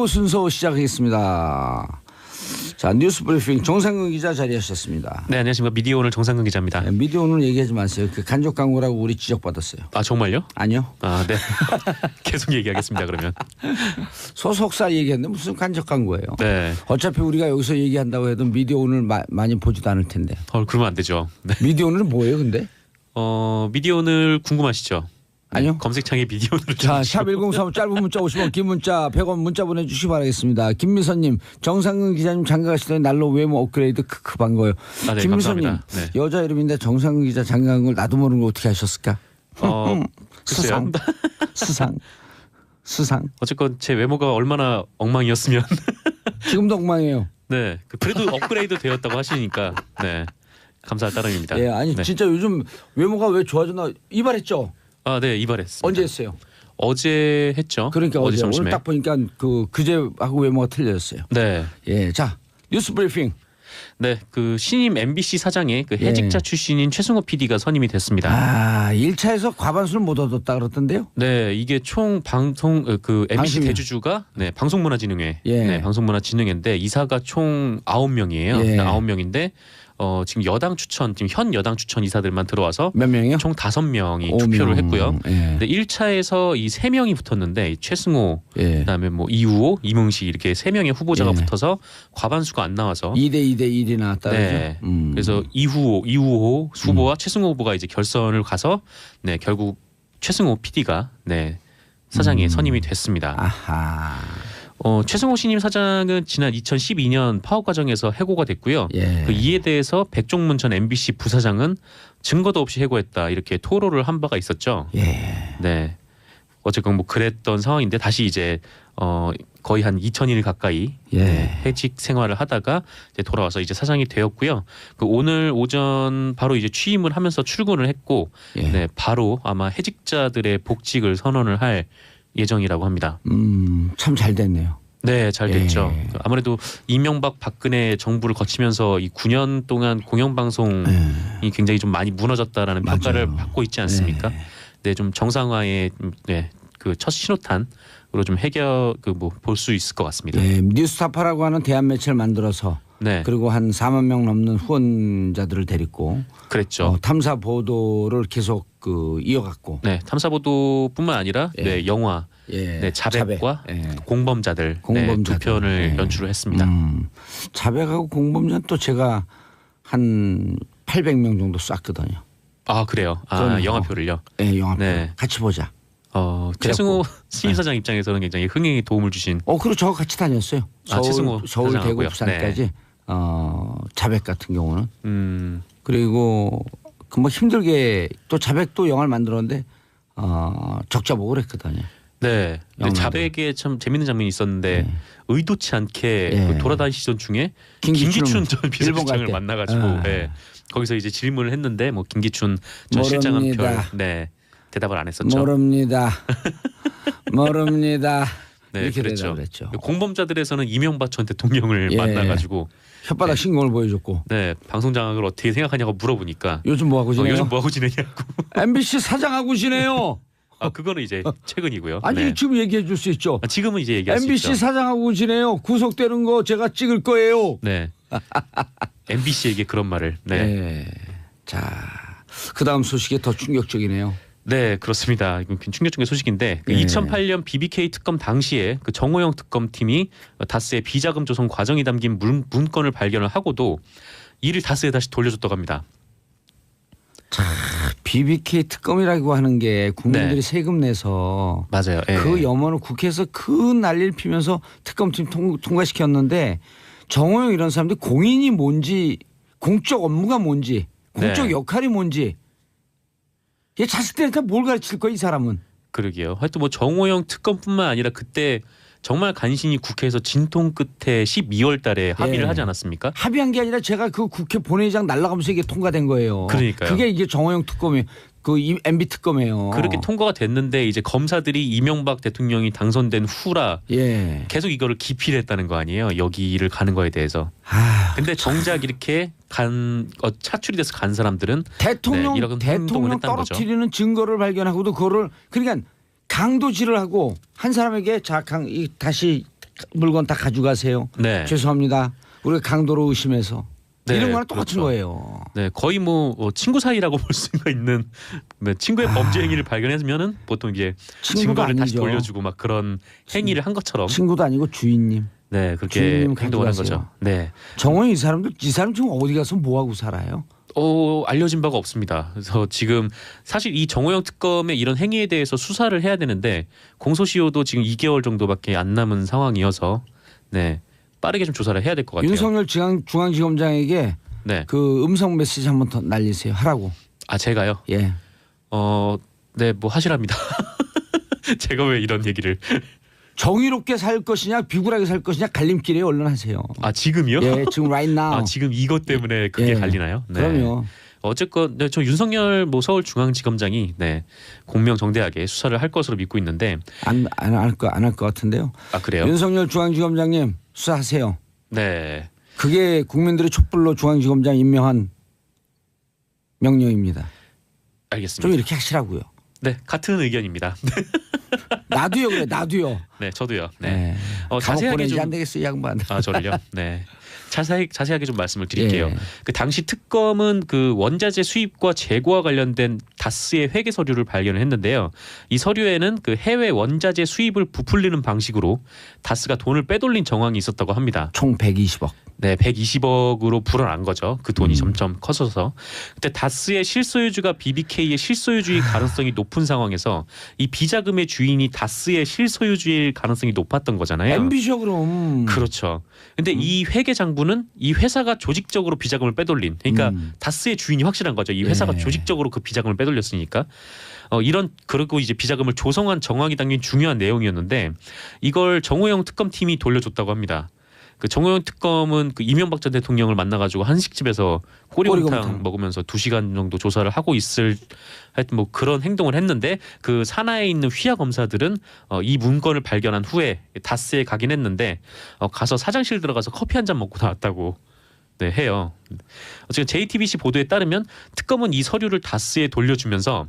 1부 순서 시작하겠습니다. 자, 뉴스 브리핑 정상근 기자 자리하셨습니다. 네, 안녕하십니까. 미디어 오늘 정상근 기자입니다. 네, 미디어 오늘 얘기하지 마세요. 그 간접 광고라고 우리 지적받았어요. 아, 정말요? 아니요. 아, 네. 계속 얘기하겠습니다. 그러면. 소속사 얘기했는데 무슨 간접 광고예요. 네. 어차피 우리가 여기서 얘기한다고 해도 미디어 오늘 많이 보지도 않을 텐데. 그러면 안 되죠. 네. 미디어 오늘은 뭐예요, 근데? 미디어 오늘 궁금하시죠? 아니요. 검색창에 미디어 오늘. 자, 샵 1035 짧은 문자 50원, 긴 문자 100원 문자 보내주시기 바라겠습니다. 김미선님, 정상근 기자님 장가 가시더니 날로 외모 업그레이드 크크 반가워요. 아, 네, 김미선님, 감사합니다. 네. 여자 이름인데 정상근 기자 장가 간 걸 나도 모르는 걸 어떻게 하셨을까? 글쎄요. 수상. 어쨌건 제 외모가 얼마나 엉망이었으면. 지금도 엉망이에요. 네. 그래도 업그레이드 되었다고 하시니까. 네. 감사할 따름입니다. 예, 아니 네. 진짜 요즘 외모가 왜 좋아졌나 이발했죠? 아, 네, 이발했습니다. 언제 했어요? 어제 했죠. 그러니까 어제 점심에. 오늘 딱 보니까 그제하고 외모가 틀려졌어요. 네. 예, 자 뉴스 브리핑. 네, 그 신임 MBC 사장에 그 해직자 출신인 최승호 PD가 선임이 됐습니다. 아, 1차에서 과반수를 못 얻었다 그랬던데요? 네, 이게 총 방송 그 MBC 방심이요. 대주주가 네, 방송문화진흥회, 예. 네, 방송문화진흥회인데 이사가 총 9명이에요. 예. 9명인데 지금 여당 추천, 지금 현 여당 추천 이사들만 들어와서 몇 명이요? 총 5명이 5명. 투표를 했고요. 예. 근데 1차에서 이 3명이 붙었는데 이 최승호, 예. 그다음에 뭐 이우호, 이문식 이렇게 3명의 후보자가 예. 붙어서 과반수가 안 나와서 2대 1이 나왔다 네. 그러죠? 그래서 이우호 후보와 최승호 후보가 이제 결선을 가서 네, 결국 최승호 PD가 네, 사장에 선임이 됐습니다. 아하. 최승호 신임 사장은 지난 2012년 파업 과정에서 해고가 됐고요. 예. 그 이에 대해서 백종문 전 MBC 부사장은 증거도 없이 해고했다 이렇게 토로를 한 바가 있었죠. 예. 네. 어쨌건 뭐 그랬던 상황인데 다시 이제 거의 한 2,000일 가까이 예. 네, 해직 생활을 하다가 이제 돌아와서 이제 사장이 되었고요. 그 오늘 오전 바로 이제 취임을 하면서 출근을 했고, 예. 네, 바로 아마 해직자들의 복직을 선언을 할 예정이라고 합니다. 참 잘 됐네요. 네, 잘 됐죠. 예. 아무래도 이명박 박근혜 정부를 거치면서 이 9년 동안 공영방송이 굉장히 좀 많이 무너졌다라는 맞아요. 평가를 받고 있지 않습니까? 예. 네, 좀 정상화의 네, 그 첫 신호탄으로 좀 뭐 볼 수 있을 것 같습니다. 예. 뉴스타파라고 하는 대한 매체를 만들어서 네, 그리고 한 4만 명 넘는 후원자들을 데리고 그랬죠. 탐사 보도를 계속 이어갔고 네, 탐사보도뿐만 아니라 예. 네, 영화, 예. 네, 자백과 자백. 예. 공범자들, 네, 공범자들. 두 편을 예. 연출을 했습니다. 자백하고 공범자는 또 제가 한 800명 정도 쐈거든요. 아, 그래요. 아, 그럼요. 영화표를요. 예, 영화표. 네. 같이 보자. 최승호 신임사장 입장에서는 굉장히 흥행에 도움을 주신. 그리고 저하고 같이 다녔어요. 최승호 서울 대구, 사장하고요. 부산까지 자백 같은 경우는. 그리고 그 뭐 힘들게 또 자백도 영화를 만들었는데 적자 보고 그랬거든요. 네. 근데 영화도. 자백에 참 재밌는 장면이 있었는데 의도치 않게 예. 그 돌아다니시던 중에 김기춘 김기춘 전 일본 갈 비서실장을 때. 만나가지고 아. 네. 거기서 이제 질문을 했는데 뭐 김기춘 전 실장은 모릅니다. 대답을 안 했었죠. 모릅니다. 모릅니다. 네, 이렇게 그랬죠. 대답했죠. 공범자들에서는 이명박 전 대통령을 예. 만나가지고 혓바닥 신공을 보여줬고 네, 방송 장악을 어떻게 생각하냐고 물어보니까 요즘 뭐 하고 지내요? 요즘 뭐 하고 지내냐고. MBC 사장하고 지내요. 그거는 이제 최근이고요. 아니 네. 지금 얘기해 줄 수 있죠. 지금은 이제 얘기할 수 MBC 있죠. 사장하고 지내요. 구속되는 거 제가 찍을 거예요. 네. MBC에게 그런 말을. 네. 네. 자, 그다음 소식이 더 충격적이네요. 네, 그렇습니다. 이건 충격적인 소식인데 그 네. 2008년 BBK 특검 당시에 그 정호영 특검팀이 다스의 비자금 조성 과정이 담긴 문건을 발견을 하고도 이를 다스에 다시 돌려줬다고 합니다. BBK 특검이라고 하는 게 국민들이 네. 세금 내서 맞아요. 예. 그 염원을 국회에서 그 난리를 피면서 특검팀 통과시켰는데 정호영 이런 사람들이 공인이 뭔지 공적 업무가 뭔지 공적 네. 역할이 뭔지 얘 자식들한테 뭘 가르칠 거야 이 사람은. 그러게요. 하여튼 뭐 정호영 특검뿐만 아니라 그때 정말 간신히 국회에서 진통 끝에 12월 달에 합의를 예. 하지 않았습니까? 합의한 게 아니라 제가 그 국회 본회의장 날아가면서 이게 통과된 거예요. 그러니까요. 그게 이게 정호영 특검이 그 MB 특검이에요. 그렇게 통과가 됐는데 이제 검사들이 이명박 대통령이 당선된 후라 예. 계속 이거를 기피를 했다는 거 아니에요. 여기를 가는 거에 대해서. 근데 정작 이렇게 차출이 돼서 간 사람들은 대통령 네, 이런 행동을 대통령 했다는 거죠. 떨어뜨리는 증거를 발견하고도 그거를 그러니까 강도질을 하고 한 사람에게 다시 물건 다 가져가세요. 네. 죄송합니다. 우리가 강도로 의심해서 네, 이런 거랑 똑같은 그렇죠. 거예요. 네, 거의 뭐 친구 사이라고 볼 수가 있는 네, 친구의 범죄 행위를 발견했으면은 보통 이제 친구도 증거를 다시 아니죠. 돌려주고 막 그런 행위를 한 것처럼 친구도 아니고 주인님. 네 그렇게 주인님 행동을 한 가져가세요. 거죠. 네, 정원이 이 사람 지금 어디 가서 뭐 하고 살아요? 알려진 바가 없습니다. 그래서 지금 사실 이 정호영 특검의 이런 행위에 대해서 수사를 해야 되는데 공소시효도 지금 2개월 정도밖에 안 남은 상황이어서 네 빠르게 좀 조사를 해야 될 것 같아요. 윤석열 중앙지검장에게 네, 그 음성 메시지 한번 더 날리세요. 하라고. 아 제가요. 예. 네, 뭐 하시랍니다. 제가 왜 이런 얘기를? 정의롭게 살 것이냐 비굴하게 살 것이냐 갈림길에 얼른 하세요. 아 지금이요? 예, 지금 right now. 아 지금 이것 때문에 그게 예. 갈리나요? 네. 그럼요. 어쨌건 네, 저 윤석열 뭐 서울중앙지검장이 네 공명정대하게 수사를 할 것으로 믿고 있는데 안 할 것 같은데요. 아 그래요? 윤석열 중앙지검장님 수사하세요. 네. 그게 국민들의 촛불로 중앙지검장 임명한 명령입니다. 알겠습니다. 좀 이렇게 하시라고요. 네 같은 의견입니다. 나도요 그래 나도요. 네 저도요. 네. 네. 감옥 자세하게 보내지 좀 안 되겠어 이 양반. 아 저를요. 네. 자세하게 좀 말씀을 드릴게요. 예. 그 당시 특검은 그 원자재 수입과 재고와 관련된 다스의 회계 서류를 발견을 했는데요. 이 서류에는 그 해외 원자재 수입을 부풀리는 방식으로 다스가 돈을 빼돌린 정황이 있었다고 합니다. 총 120억. 네, 120억으로 불어난 거죠. 그 돈이 점점 커져서. 그때 다스의 실소유주가 BBK의 실소유주일 가능성이 높은 상황에서 이 비자금의 주인이 다스의 실소유주일 가능성이 높았던 거잖아요. MB죠 그럼. 그렇죠. 근데 이 회계 장부는 이 회사가 조직적으로 비자금을 빼돌린, 그러니까 다스의 주인이 확실한 거죠. 이 회사가 예. 조직적으로 그 비자금을 빼돌렸으니까. 그리고 이제 비자금을 조성한 정황이 담긴 중요한 내용이었는데 이걸 정호영 특검팀이 돌려줬다고 합니다. 그 정호영 특검은 그 이명박 전 대통령을 만나가지고 한식집에서 꼬리곰탕 꼬리곰탕. 먹으면서 2시간 정도 조사를 하고 있을 하여튼 뭐 그런 행동을 했는데 그 산하에 있는 휘하 검사들은 이 문건을 발견한 후에 다스에 가긴 했는데 가서 사장실 들어가서 커피 한 잔 먹고 나왔다고 네, 해요. 지금 JTBC 보도에 따르면 특검은 이 서류를 다스에 돌려주면서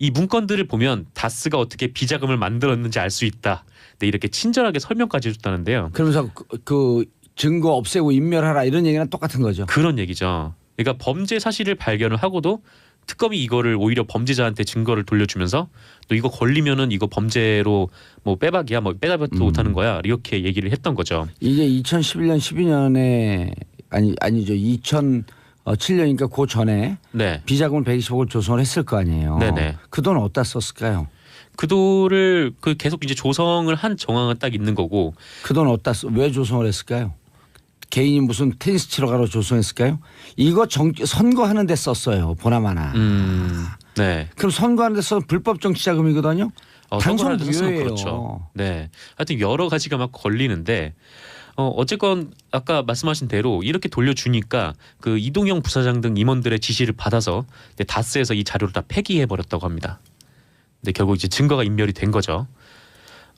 이 문건들을 보면 다스가 어떻게 비자금을 만들었는지 알 수 있다. 네, 이렇게 친절하게 설명까지 해줬다는데요. 그러면서 그 증거 없애고 인멸하라 이런 얘기랑 똑같은 거죠. 그런 얘기죠. 그러니까 범죄 사실을 발견을 하고도 특검이 이거를 오히려 범죄자한테 증거를 돌려주면서 또 이거 걸리면은 이거 범죄로 뭐 빼박이야 뭐 빼다박도 못하는 거야 이렇게 얘기를 했던 거죠. 이게 2011년 12년에 아니죠 2007년이니까 그 전에 네. 비자금을 120억을 조성을 했을 거 아니에요. 네네. 그 돈 어디다 썼을까요? 그 돈을 그 계속 이제 조성을 한 정황은 딱 있는 거고 그 돈 어디다 왜 조성을 했을까요? 개인이 무슨 테니스 치러 가러 조성했을까요? 이거 선거하는 데 썼어요. 보나마나. 네. 그럼 선거하는 데 써서 불법 정치자금이거든요. 당선 선거를 해서 무효예요. 그렇죠. 네. 하여튼 여러 가지가 막 걸리는데 어쨌건 아까 말씀하신 대로 이렇게 돌려주니까 그 이동영 부사장 등 임원들의 지시를 받아서 다스에서 이 자료를 다 폐기해 버렸다고 합니다. 근데 결국 이제 증거가 인멸이 된 거죠.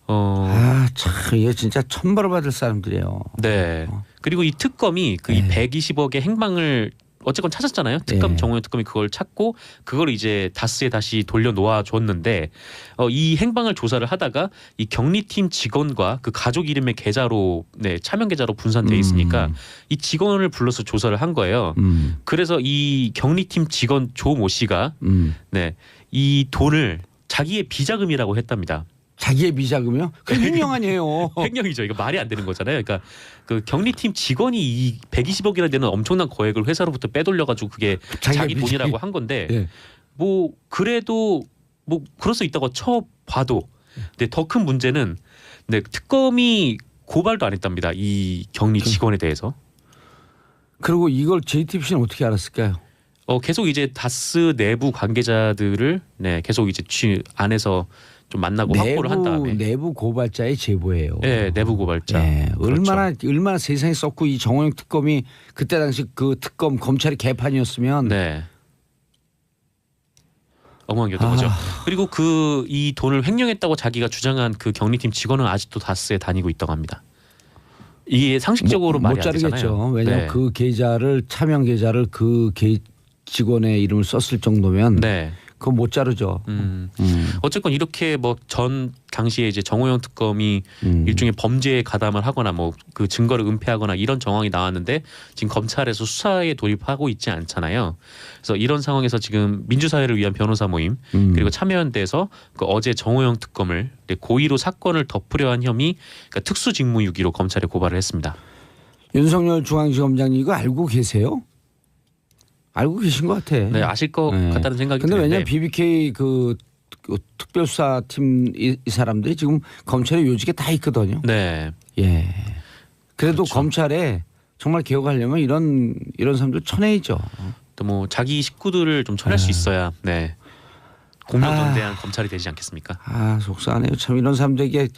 참 이게 진짜 천벌을 받을 사람들이에요. 네. 그리고 이 특검이 그 이 120억의 행방을 어쨌건 찾았잖아요. 특검 정호영 특검이 그걸 찾고 그걸 이제 다스에 다시 돌려놓아 줬는데 이 행방을 조사를 하다가 이 경리팀 직원과 그 가족 이름의 계좌로 차명 계좌로 분산돼 있으니까 이 직원을 불러서 조사를 한 거예요. 그래서 이 경리팀 직원 조모 씨가 이 돈을 자기의 비자금이라고 했답니다. 자기의 비자금이요? 그 횡령 아니에요. 횡령이죠. 이거 말이 안 되는 거잖아요. 그러니까 그 경리팀 직원이 이 120억이나 되는 엄청난 거액을 회사로부터 빼돌려가지고 그게 자기 돈이라고 한 건데 예. 뭐 그래도 뭐 그럴 수 있다고 쳐봐도 근데 더 큰 문제는 특검이 고발도 안 했답니다. 이 경리 직원에 대해서. 그리고 이걸 JTBC는 어떻게 알았을까요? 계속 이제 다스 내부 관계자들을 계속 이제 안에서 좀 만나고 확보를 한 다음에 내부 고발자의 제보예요. 네, 내부 고발자. 네, 그렇죠. 얼마나 세상에 썼고 이 정호영 특검이 그때 당시 그 특검 검찰이 개판이었으면 네. 엉망이었던 거죠. 그리고 이 돈을 횡령했다고 자기가 주장한 그 경리팀 직원은 아직도 다스에 다니고 있다고 합니다. 이게 상식적으로 말이 못 안 되잖아요. 자르겠죠. 왜냐하면 네. 그 차명 계좌를 그 직원의 이름을 썼을 정도면 그거 못 자르죠. 어쨌건 이렇게 뭐 전 당시에 이제 정호영 특검이 일종의 범죄에 가담을 하거나 뭐 그 증거를 은폐하거나 이런 정황이 나왔는데 지금 검찰에서 수사에 돌입하고 있지 않잖아요. 그래서 이런 상황에서 지금 민주사회를 위한 변호사 모임 그리고 참여연대에서 그 어제 정호영 특검을 고의로 사건을 덮으려 한 혐의 그러니까 특수직무유기로 검찰에 고발을 했습니다. 윤석열 중앙지검장님 이거 알고 계세요? 알고 계신 것 같아. 네, 아실 것 같다는 생각이 근데 드는데. 왜냐하면 BBK 그 특별수사팀 이 사람들이 지금 검찰의 요직에 다 있거든요. 네. 예. 그래도 그렇죠. 검찰에 정말 개혁하려면 이런 사람들 쳐내야죠. 또 뭐 자기 식구들을 좀 쳐낼 수 있어야 네. 공명정대한 검찰이 되지 않겠습니까? 아 속상하네요. 참 이런 사람들에게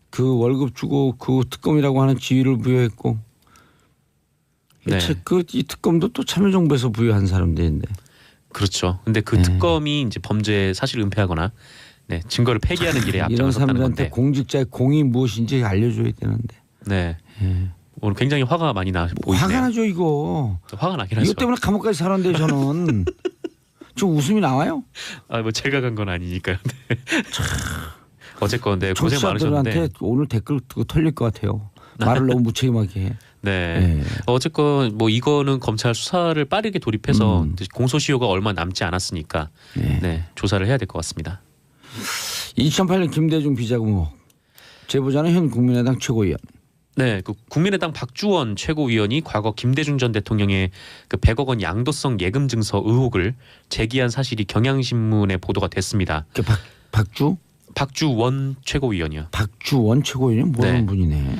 그 월급 주고 그 특검이라고 하는 지위를 부여했고 네. 이 특검도 또 참여정부에서 부여한 사람들인데. 그렇죠. 근데 그 특검이 이제 범죄 사실 은폐하거나 네, 증거를 폐기하는 일에 이런 앞장섰다는 사람들한테 건데. 공직자의 공이 무엇인지 알려줘야 되는데. 네. 오늘 굉장히 화가 많이 나 보이네요. 화가 나죠 이거. 화가 나긴 하죠. 이것 때문에 감옥까지 살았는데 저는 좀 웃음이 나와요. 아, 뭐 제가 간 건 아니니까요. 네. 어쨌건 네, 고생 청취자들한테 많으셨는데. 오늘 댓글 털릴 것 같아요. 말을 너무 무책임하게 해. 네. 어쨌건 뭐 이거는 검찰 수사를 빠르게 돌입해서 공소시효가 얼마 남지 않았으니까 네, 조사를 해야 될 것 같습니다. 2008년 김대중 비자금 의혹. 제보자는 현 국민의당 최고위원. 네, 그 국민의당 박주원 최고위원이 과거 김대중 전 대통령의 그 100억 원 양도성 예금 증서 의혹을 제기한 사실이 경향신문에 보도가 됐습니다. 그 박주원 최고위원이요. 박주원 최고위원은 뭐라는 네. 분이네.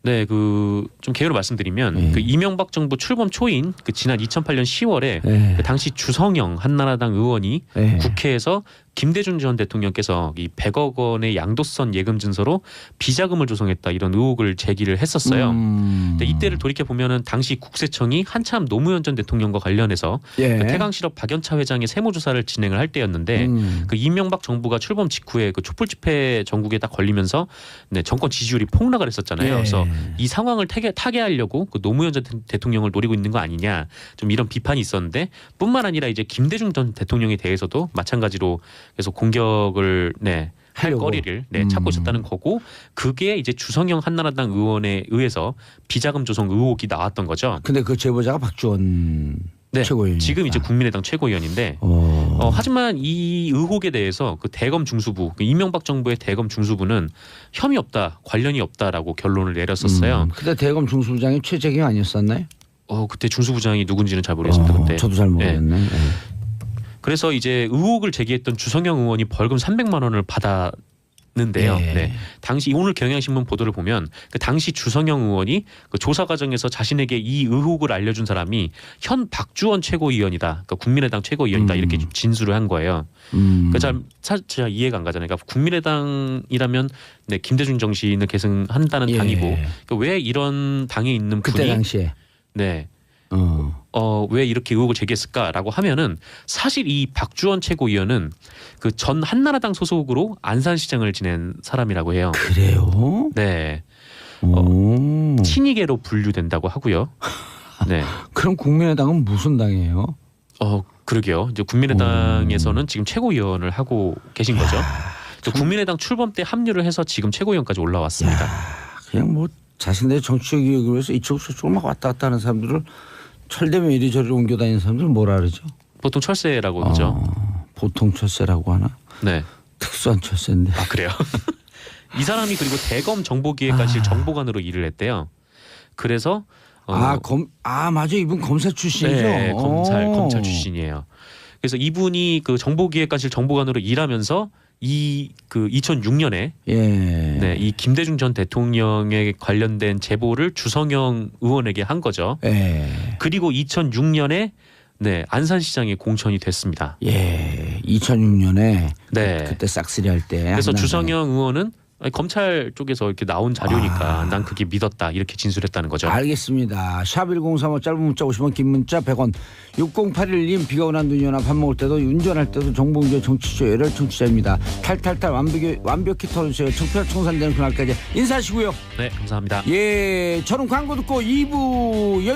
네, 그 좀 개요를 말씀드리면 그 이명박 정부 출범 초인 그 지난 2008년 10월에 그 당시 주성영 한나라당 의원이 국회에서 김대중 전 대통령께서 이 100억 원의 양도선 예금 증서로 비자금을 조성했다 이런 의혹을 제기를 했었어요. 근데 이때를 돌이켜 보면은 당시 국세청이 한참 노무현 전 대통령과 관련해서 그 태강실업 박연차 회장의 세무조사를 진행을 할 때였는데 그 이명박 정부가 출범 직후에 그 촛불 집회 전국에 딱 걸리면서 네, 정권 지지율이 폭락을 했었잖아요. 그래서 이 상황을 타개하려고 그 노무현 전 대통령을 노리고 있는 거 아니냐 좀 이런 비판이 있었는데 뿐만 아니라 이제 김대중 전 대통령에 대해서도 마찬가지로 계속 공격을 할 거리를 찾고 있었다는 거고 그게 이제 주성영 한나라당 의원에 의해서 비자금 조성 의혹이 나왔던 거죠. 근데 그 제보자가 박주원 최고위원. 지금 이제 국민의당 최고위원인데 하지만 이 의혹에 대해서 그 대검 중수부 그 이명박 정부의 대검 중수부는 혐의 없다 관련이 없다라고 결론을 내렸었어요. 근데 대검 중수부장이 최재경 아니었었나요? 그때 중수부장이 누군지는 잘 모르겠습니다. 그때. 저도 잘 모르겠네. 네. 그래서 이제 의혹을 제기했던 주성영 의원이 벌금 300만 원을 받았는데요. 네. 당시 오늘 경향신문 보도를 보면 그 당시 주성영 의원이 그 조사 과정에서 자신에게 이 의혹을 알려준 사람이 현 박주원 최고위원이다. 그러니까 국민의당 최고위원이다. 이렇게 진술을 한 거예요. 그러니까 잘 이해가 안 가잖아요. 그러니까 국민의당이라면 김대중 정신을 계승한다는 당이고 그러니까 왜 이런 당에 있는 분이 그때 당시에 왜 이렇게 의혹을 제기했을까라고 하면은 사실 이 박주원 최고위원은 그 전 한나라당 소속으로 안산시장을 지낸 사람이라고 해요. 그래요? 네. 친이계로 분류된다고 하고요. 네. 그럼 국민의당은 무슨 당이에요? 그러게요. 이제 국민의당에서는 지금 최고위원을 하고 계신 거죠. 국민의당 출범 때 합류를 해서 지금 최고위원까지 올라왔습니다. 그냥 뭐 자신들의 정치적 이익을 위해서 이쪽 저쪽을 막 왔다 갔다 하는 사람들을 철되면 이리저리 옮겨 다니는 사람들을 뭐라 그러죠? 보통 철새라고 하죠. 보통 철새라고 하나? 네. 특수한 철새인데. 아 그래요? 이 사람이 그리고 대검 정보기획관실 정보관으로 일을 했대요. 그래서 맞아 이분 검사 출신이죠. 네, 검찰 출신이에요. 그래서 이분이 그 정보기획관실 정보관으로 일하면서 그 2006년에 이 김대중 전 대통령에 관련된 제보를 주성영 의원에게 한 거죠. 그리고 2006년에 안산시장에 공천이 됐습니다. 2006년에 그때 싹쓸이 할 때. 그래서 주성영 의원은 검찰 쪽에서 이렇게 나온 자료니까 난 그게 믿었다 이렇게 진술했다는 거죠. 알겠습니다. 샵 1035 짧은 문자 50원 긴 문자 100원 6081님 비가 오나 눈이 오나 밥 먹을 때도 운전할 때도 정보운전 정치쇼 열혈 청취자입니다. 탈탈탈 완벽히 털어주세요. 청취자 청산되는 그날까지 인사하시고요. 네 감사합니다. 저는 광고 듣고 2부